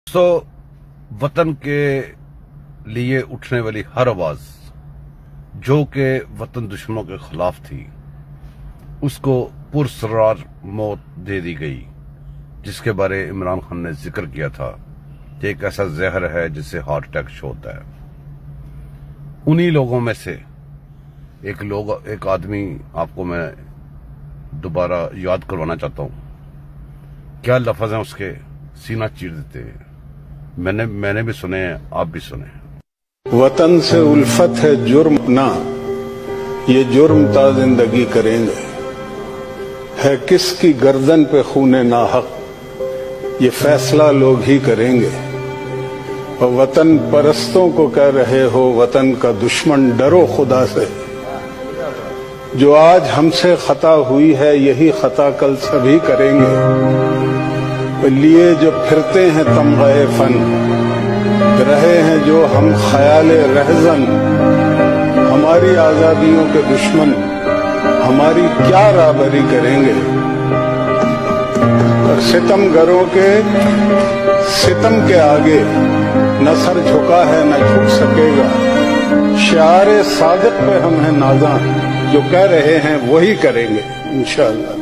दोस्तों, वतन के लिए उठने वाली हर आवाज जो कि वतन दुश्मनों के खिलाफ थी, उसको पुरसरार मौत दे दी गई, जिसके बारे इमरान खान ने जिक्र किया था कि एक ऐसा जहर है जिससे हार्ट अटैक शो होता है। उन्हीं लोगों में से एक आदमी आपको मैं दोबारा याद करवाना चाहता हूँ। क्या लफ्ज हैं उसके, सीना चीर देते हैं। मैंने भी सुने हैं, आप भी सुने। वतन से उल्फत है जुर्म ना, ये जुर्म ता जिंदगी करेंगे। है किसकी गर्दन पे खूने नाहक, ये फैसला लोग ही करेंगे। और वतन परस्तों को कह रहे हो वतन का दुश्मन, डरो खुदा से। जो आज हमसे खता हुई है यही खता कल सभी करेंगे। लिए जो फिरते हैं तमग़े फन, रहे हैं जो हम ख्याले रहज़न। हमारी आजादियों के दुश्मन हमारी क्या राबरी करेंगे। और सितमगरों के सितम के आगे न सर झुका है न झुक सकेगा। शिआरे सादिक पे हम हैं नाज़ा, जो कह रहे हैं वही करेंगे इंशाअल्लाह।